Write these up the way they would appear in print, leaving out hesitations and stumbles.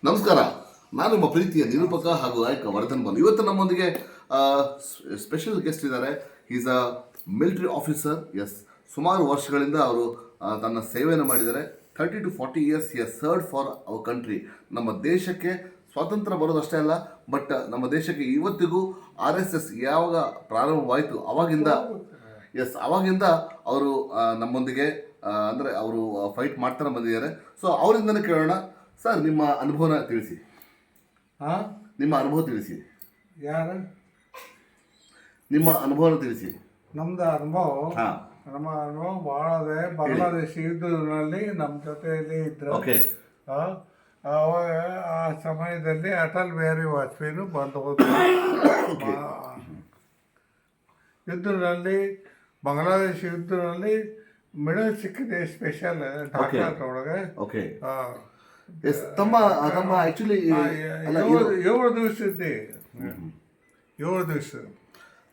ನಮಸ್ಕಾರ. ನಾನು ನಿಮ್ಮ ಪ್ರೀತಿಯ ನಿರೂಪಕ ಹಾಗೂ ಗಾಯಕ ವರ್ಧನ್ ಬನ್. ಇವತ್ತು ನಮ್ಮೊಂದಿಗೆ ಸ್ಪೆಷಲ್ ಗೆಸ್ಟ್ ಇದ್ದಾರೆ. Is a military officer. Yes, ಸುಮಾರು ವರ್ಷಗಳಿಂದ ಅವರು ತನ್ನ ಸೇವೆಯನ್ನು ಮಾಡಿದ್ದಾರೆ. 30 to 40 years ಹಿ ಹಸ್ ಸರ್ವ್ಡ್ ಫಾರ್ ಅವರ್ ಕಂಟ್ರಿ. ನಮ್ಮ ದೇಶಕ್ಕೆ ಸ್ವಾತಂತ್ರ್ಯ ಬರೋದಷ್ಟೇ ಅಲ್ಲ, ಬಟ್ ನಮ್ಮ ದೇಶಕ್ಕೆ ಇವತ್ತಿಗೂ RSS ಯಾವಾಗ ಪ್ರಾರಂಭವಾಯಿತು ಅವಾಗಿಂದ ಅವರು ನಮ್ಮೊಂದಿಗೆ ಅಂದರೆ ಅವರು ಫೈಟ್ ಮಾಡ್ತಾನೆ ಬಂದಿದ್ದಾರೆ. ಸೊ ಅವರಿಂದನೇ ಕೇಳೋಣ. ಸರ್, ನಿಮ್ಮ ಅನುಭವನ ತಿಳಿಸಿ. ನಿಮ್ಮ ಅನುಭವ ತಿಳಿಸಿ. ಯಾರು? ನಿಮ್ಮ ಅನುಭವನ ತಿಳಿಸಿ. ನಮ್ದು ಅನುಭವ ಭಾಳ ಇದೆ. ಬಾಂಗ್ಲಾದೇಶ ಯುದ್ಧದಲ್ಲಿ ನಮ್ಮ ಜೊತೆಯಲ್ಲಿ ಇದ್ರು. ಅವಾಗ ಆ ಸಮಯದಲ್ಲಿ ಅಟಲ್ ಬಿಹಾರಿ ವಾಜಪೇಯಿನು ಬಂದು ಹೋದ್ರು. ಯುದ್ಧದಲ್ಲಿ ಬಾಂಗ್ಲಾದೇಶ ಯುದ್ಧದಲ್ಲಿ ಮೆಡಲ್ ಸಿಕ್ಕಿದೆ, ಸ್ಪೆಷಲ್ ಢಾಕಾದೊಳಗೆ. ಆಕ್ಚುಲಿ 7 ದಿವಸ ಇದ್ದೆ. 7 ದಿವಸ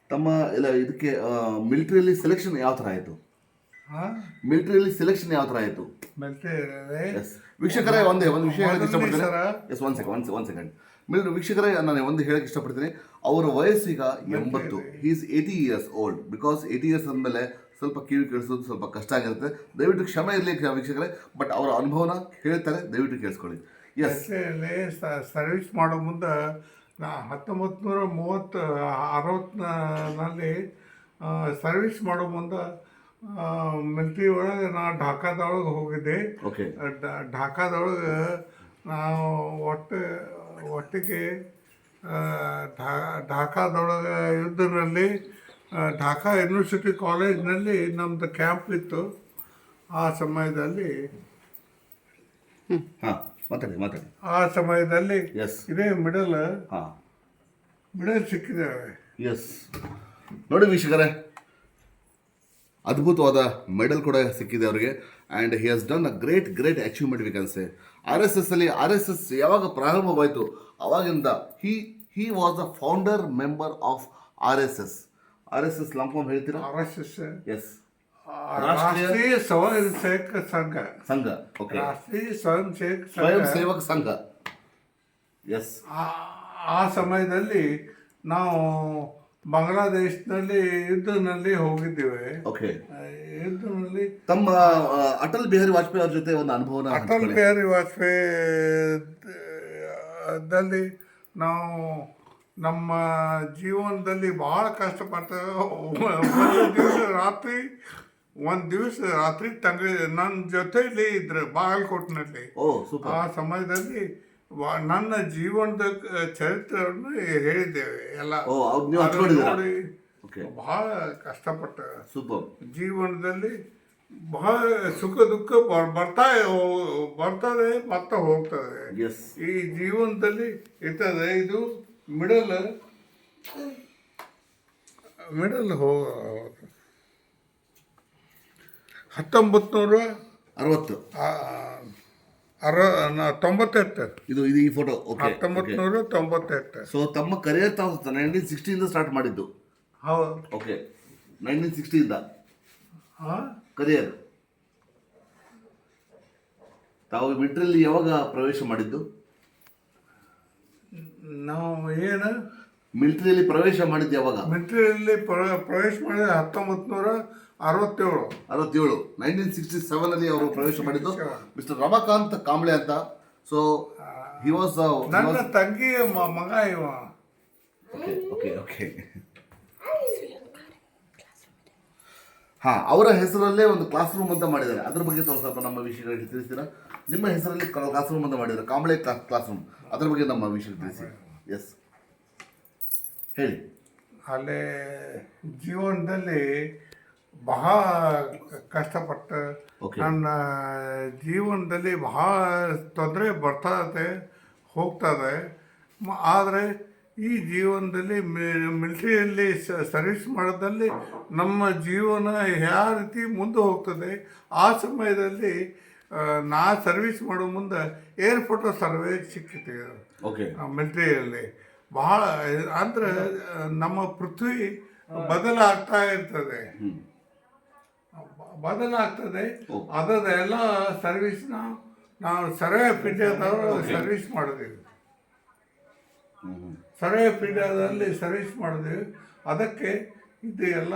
ತಮ್ಮ ಇಲ್ಲ ಇದಕ್ಕೆ ಮಿಲಿಟರಿಯಲ್ಲಿ ಸೆಲೆಕ್ಷನ್ ಯಾವ ಥರ ಆಯಿತು? ಮಿಲಿಟರಿಯಲ್ಲಿ ಸೆಲೆಕ್ಷನ್ ಯಾವ ಥರ ಆಯಿತು? ವೀಕ್ಷಕರೇ, ಒಂದು ವಿಷಯ ಹೇಳಕ್ಕೆ ಇಷ್ಟಪಡ್ತೀನಿ. ಒನ್ ಸೆಕೆಂಡ್ ವೀಕ್ಷಕರೇ, ನಾನು ಒಂದು ಹೇಳಕ್ಕೆ ಇಷ್ಟಪಡ್ತೀನಿ. ಅವರ ವಯಸ್ಸು ಈಗ 80. Is 80 years old. Because 80 years ಅಂದಮೇಲೆ ಸ್ವಲ್ಪ ಕಿವಿ ಕೇಳಿಸೋದು ಸ್ವಲ್ಪ ಕಷ್ಟ ಆಗಿರುತ್ತೆ. ದಯವಿಟ್ಟು ಕ್ಷಮೆ ಇರಲಿ ವೀಕ್ಷಕರೇ, ಬಟ್ ಅವರ ಅನುಭವನ ಹೇಳ್ತಾರೆ, ದಯವಿಟ್ಟು ಕೇಳಿಸ್ಕೊಳ್ಳಿ. ಎಸ್, ಸರ್ವಿಸ್ ಮಾಡೋ ಮುಂದೆ 1960 ಸರ್ವಿಸ್ ಮಾಡೋ ಮುಂದೆ ಮಿಲಿಟ್ರಿ ಒಳಗೆ ನಾ ಢಾಕಾದೊಳಗೆ ಹೋಗಿದ್ದೆ. ಢಾಕಾದೊಳಗೆ ನಾವು ಒಟ್ಟಿಗೆ ಢಾಕಾದೊಳಗೆ ಯುದ್ಧದಲ್ಲಿ ಢಾಕಾ ಯೂನಿವರ್ಸಿಟಿ ಕಾಲೇಜ್ನಲ್ಲಿ ನಮ್ಮದು ಕ್ಯಾಂಪ್ ಇತ್ತು. ಆ ಸಮಯದಲ್ಲಿ ಆ ಸಮಯದಲ್ಲಿ ಇದೇ ಮೆಡಲ್ ಸಿಕ್ಕಿದ್ದೇವೆ. ಎಸ್, ನೋಡಿ ವೀಕ್ಷಕರೇ, ಅದ್ಭುತವಾದ ಮೆಡಲ್ ಕೂಡ ಸಿಕ್ಕಿದೆ ಅವರಿಗೆ. And he has done a great achievement we can say. RSS ಯಾವಾಗ ಪ್ರಾರಂಭವಾಯಿತು ಅವಾಗಿಂದ he was the founder member of RSS long form ಹೇಳ್ತೀರಾ? RSS ಎಸ್, ರಾಷ್ಟ್ರೀಯ ಸ್ವಯಂ ಸೇವಕ ಸಂಘ. ರಾಷ್ಟ್ರೀಯ ಸ್ವಯಂ ಸೇವಕ ಸಂಘ. ಎಸ್, ಆ ಸಮಯದಲ್ಲಿ ನಾವು ಬಾಂಗ್ಲಾದೇಶದಲ್ಲಿ ಯುದ್ಧದಲ್ಲಿ ಹೋಗಿದ್ದೇವೆ. ಯುದ್ಧದಲ್ಲಿ ತಮ್ಮ ಅಟಲ್ ಬಿಹಾರಿ ವಾಜಪೇಯಿ ಅವ್ರ ಜೊತೆ ಒಂದು ಅನುಭವನ. ಅಟಲ್ ಬಿಹಾರಿ ವಾಜಪೇಯಿದಲ್ಲಿ ನಾವು ನಮ್ಮ ಜೀವನದಲ್ಲಿ ಭಾಳ ಕಷ್ಟಪಡ್ತೇವೆ. ಒಂದು ದಿವಸ ರಾತ್ರಿ ನನ್ನ ಜೊತೆಯಲ್ಲಿ ಇದ್ರು ಬಾಗಲಕೋಟಿನಲ್ಲಿ. ಆ ಸಮಯದಲ್ಲಿ ನನ್ನ ಜೀವನದ ಚರಿತ್ರೆಯನ್ನು ಹೇಳಿದ್ದೇವೆ ಎಲ್ಲ. ನೋಡಿ, ಬಹಳ ಕಷ್ಟಪಟ್ಟ ಜೀವನದಲ್ಲಿ ಬಹಳ ಸುಖ ದುಃಖ ಬರ್ತದೆ ಮತ್ತೆ ಹೋಗ್ತದೆ. ಈ ಜೀವನದಲ್ಲಿ ಇರ್ತದೆ. ಇದು ಮಿಡಲ್ 1998 ಇದು ಈ ಫೋಟೋ. 1998. ಸೊ ತಮ್ಮ ಕರಿಯರ್ ತಾವು 1960 ಸ್ಟಾರ್ಟ್ ಮಾಡಿದ್ದು? ಹೌದು. 1960 ಕರಿಯರ್. ತಾವು ಮಿಲಿಟರಿಯಲ್ಲಿ ಯಾವಾಗ ಪ್ರವೇಶ ಮಾಡಿದ್ದು? ನಾವು ಏನು ಮಿಲಿಟರಿಯಲ್ಲಿ ಪ್ರವೇಶ ಮಾಡಿದ್ದು ಯಾವಾಗ? ಮಿಲಿಟರಿಯಲ್ಲಿ ಪ್ರವೇಶ ಮಾಡಿದ 1967. 1967 ಅವರು ಪ್ರವೇಶ ಮಾಡಿದ್ದು. ಮಿಸ್ಟರ್ ರಮಾಕಾಂತ್ ಕಾಂಬ್ಳೆ ಅಂತ. ಸೊ ಹಿ ವಾಸ್ ನನ್ನ ತಂಗಿ ಮಗ ಇವ. ಅವರ ಹೆಸರಲ್ಲೇ ಒಂದು ಕ್ಲಾಸ್ ರೂಮ್ ಅಂತ ಮಾಡಿದ್ದಾರೆ. ಅದ್ರ ಬಗ್ಗೆ ಸ್ವಲ್ಪ ನಮ್ಮ ವಿಷಯಗಳಿಗೆ ತಿಳಿಸ್ತೀರಾ? ನಿಮ್ಮ ಹೆಸರಲ್ಲಿ ಕ್ಲಾಸ್ ರೂಮ್ ಅಂತ ಮಾಡಿದ್ದಾರೆ, ಕಾಂಬ್ಳೆ ಕ್ಲಾಸ್ ರೂಮ್. ಅದ್ರ ಬಗ್ಗೆ ನಮ್ಮ ವಿಷಯ ತಿಳಿಸಿ. ಎಸ್, ಹೇಳಿ. ಅಲ್ಲೇ ಜೀವನದಲ್ಲಿ ಬಹಳ ಕಷ್ಟಪಟ್ಟು ನನ್ನ ಜೀವನದಲ್ಲಿ ಬಹಳ ತೊಂದರೆ ಹೋಗ್ತದೆ. ಆದರೆ ಈ ಜೀವನದಲ್ಲಿ ಮಿಲಿಟರಿಯಲ್ಲಿ ಸರ್ವಿಸ್ ಮಾಡೋದಲ್ಲಿ ನಮ್ಮ ಜೀವನ ಯಾವ ರೀತಿ ಮುಂದೆ ಹೋಗ್ತದೆ. ಆ ಸಮಯದಲ್ಲಿ ನಾ ಸರ್ವಿಸ್ ಮಾಡೋ ಮುಂದೆ ಏರ್ಪೋರ್ಟ್ ಸರ್ವಿಸ್ ಸಿಕ್ಕಿತ್ತು ಮಿಲಿಟರಿಯಲ್ಲಿ. ಬಹಳ ಅಂದರೆ ನಮ್ಮ ಪೃಥ್ವಿ ಬದಲಾಗ್ತಾ ಇರ್ತದೆ. ಅದೆಲ್ಲ ಸರ್ವಿಸ್ನ ನಾವು ಸರಳ ಪೀಠದವರು ಸರ್ವಿಸ್ ಮಾಡಿದೀವಿ. ಸರಳ ಪೀಠದಲ್ಲಿ ಸರ್ವಿಸ್ ಮಾಡಿದೀವಿ. ಅದಕ್ಕೆ ಇದು ಎಲ್ಲ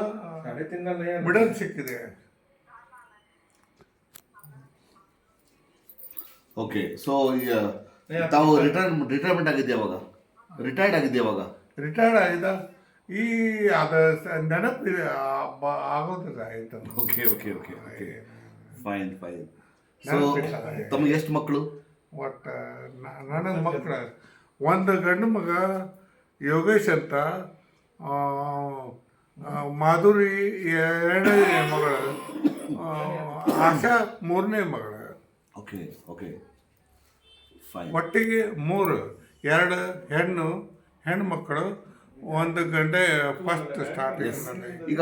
ಮೆಡಲ್ ಸಿಕ್ಕಿದೆ. ಓಕೆ, ಸೊ ಈಗ ತಾವು ರಿಟೈರ್ಮೆಂಟ್ ಆಗಿದ್ದೆ ಯಾವಾಗ? ರಿಟೈರ್ಡ್ ಆಗಿದ್ದೆ ಯಾವಾಗ? ರಿಟೈರ್ಡ್ ಆಗಿದೆ ಈ ಅದು ನೆನಪು ಆಗೋದಿಲ್ಲ ಆಯ್ತು. Okay okay okay okay, fine fine. So ತಮಗೆ ಎಷ್ಟು ಮಕ್ಕಳು? ಒಟ್ಟು ನನಗೆ ಮಕ್ಕಳು ಒಂದು ಗಂಡು ಮಗ ಯೋಗೇಶ್ ಅಂತ, ಮಾಧುರಿ ಎರಡನೇ ಮಗಳು, ಆಶಾ ಮೂರನೇ ಮಗಳು. Okay okay, fine. ಒಟ್ಟಿಗೆ ಎರಡು ಹೆಣ್ಣು ಮಕ್ಕಳು, ಒಂದು ಗಂಡೆ ಫಸ್ಟ್ ಸ್ಟಾರ್ಟಿಂಗ್ನಲ್ಲಿ. ಈಗ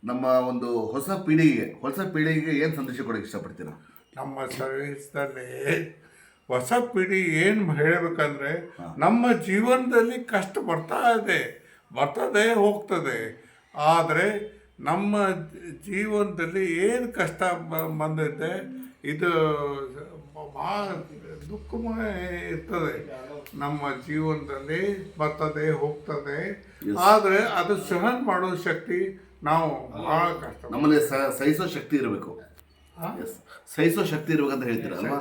ನಮ್ಮ ಒಂದು ಹೊಸ ಪೀಳಿಗೆಗೆ ಏನು ಸಂದೇಶ ಕೊಡೋಕೆ ಇಷ್ಟಪಡ್ತೀರಾ? ನಮ್ಮ ಸರ್ವಿಸ್ದಲ್ಲಿ ಹೊಸ ಪೀಳಿ ಏನು ಹೇಳಬೇಕಂದ್ರೆ, ನಮ್ಮ ಜೀವನದಲ್ಲಿ ಕಷ್ಟ ಬರ್ತದೆ ಹೋಗ್ತದೆ. ಆದರೆ ನಮ್ಮ ಜೀವನದಲ್ಲಿ ಏನು ಕಷ್ಟ ಬಂದಿದೆ, ಇದು ಭಾಳ ದುಃಖಮಯ ಇರ್ತದೆ. ನಮ್ಮ ಜೀವನದಲ್ಲಿ ಬರ್ತದೆ ಹೋಗ್ತದೆ, ಆದರೆ ಅದು ಸಹನ ಮಾಡೋ ಶಕ್ತಿ ನಾವು ಭಾಳ ಕಷ್ಟ. ನಮ್ಮಲ್ಲಿ ಸಹಿಸೋ ಶಕ್ತಿ ಇರಬೇಕು. ಸಹಿಸೋ ಶಕ್ತಿ ಇರ್ಬೇಕಂತ ಹೇಳ್ತೀರಾ ಅಲ್ವಾ?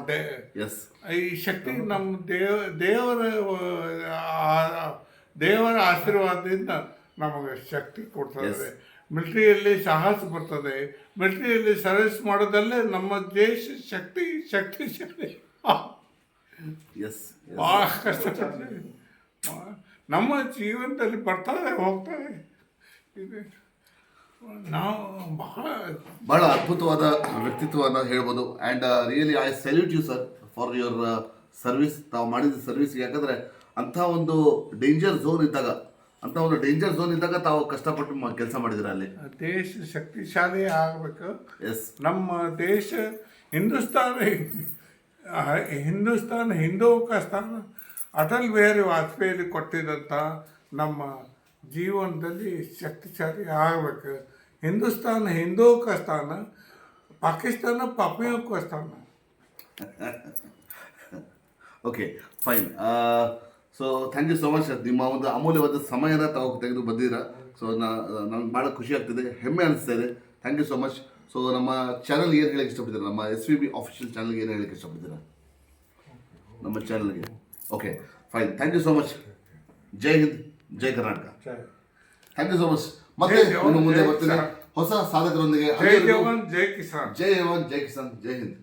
ಎಸ್, ಈ ಶಕ್ತಿ ನಮ್ಮ ದೇವರ ಆಶೀರ್ವಾದದಿಂದ ನಮಗೆ ಶಕ್ತಿ ಕೊಡ್ತದೆ. ಮಿಲಿಟರಿಯಲ್ಲಿ ಸಾಹಸ ಬರ್ತದೆ. ಮಿಲಿಟರಿಯಲ್ಲಿ ಸರ್ವಿಸ್ ಮಾಡೋದಲ್ಲೇ ನಮ್ಮ ದೇಶ ಶಕ್ತಿ ಎಸ್, ಭಾಳ ಕಷ್ಟಪಡ್ತದೆ. ನಮ್ಮ ಜೀವನದಲ್ಲಿ ಬರ್ತದೆ ಹೋಗ್ತದೆ. ಇದು ನಾವು ಬಹಳ ಅದ್ಭುತವಾದ ವ್ಯಕ್ತಿತ್ವವನ್ನು ಹೇಳ್ಬೋದು. And really I salute you sir for your service. ತಾವು ಮಾಡಿದ ಸರ್ವಿಸ್ಗೆ, ಯಾಕಂದರೆ ಅಂಥ ಒಂದು ಡೇಂಜರ್ ಝೋನ್ ಇದ್ದಾಗ ತಾವು ಕಷ್ಟಪಟ್ಟು ಕೆಲಸ ಮಾಡಿದ್ರೆ ಅಲ್ಲಿ ದೇಶ ಶಕ್ತಿಶಾಲಿ ಆಗಬೇಕು. ಎಸ್, ನಮ್ಮ ದೇಶ ಹಿಂದೂಸ್ತಾನ ಹಿಂದೂಕ ಸ್ಥಾನ ಅಟಲ್ ಬಿಹಾರಿ ವಾಜಪೇಯಿ ಕೊಟ್ಟಿದ್ದಂಥ ನಮ್ಮ ಜೀವನದಲ್ಲಿ ಶಕ್ತಿಶಾಲಿ ಆಗಬೇಕು. ಹಿಂದೂಸ್ತಾನ ಹಿಂದೂಕ ಸ್ಥಾನ, ಪಾಕಿಸ್ತಾನ ಪಾಪಿಯೋಕ ಸ್ಥಾನ. Okay, fine. So thank you so much. ನಿಮ್ಮ ಒಂದು ಅಮೂಲ್ಯವಾದ ಸಮಯನ ತಾವು ತೆಗೆದು ಬಂದಿದ್ದೀರಾ. ಸೊ ನನಗೆ ಭಾಳ ಖುಷಿ ಆಗ್ತಿದೆ, ಹೆಮ್ಮೆ ಅನಿಸ್ತಾ ಇದೆ. Thank you so much. So ನಮ್ಮ ಚಾನಲ್ ಏನು ಹೇಳಕ್ಕೆ ಇಷ್ಟಪಡ್ತೀರಾ? ನಮ್ಮ SVB ಆಫಿಷಿಯಲ್ ಚಾನಲ್ಗೆ ಏನು ಹೇಳಕ್ಕೆ ಇಷ್ಟಪಡ್ತೀರಾ? ನಮ್ಮ ಚಾನಲ್ಗೆ. Okay, fine. Thank you so much. Jai Hind, Jai Karnataka. Thank you so much. ಮತ್ತೆ ಇನ್ನು ಮುಂದೆ ಬರ್ತೀನಿ ಹೊಸ ಸಾಧಕರೊಂದಿಗೆ. ಜೈ ಜವಾನ್, ಜೈ ಕಿಸಾನ್. ಜೈ ಜವಾನ್, ಜೈ ಕಿಸಾನ್, ಜೈ ಹಿಂದ್.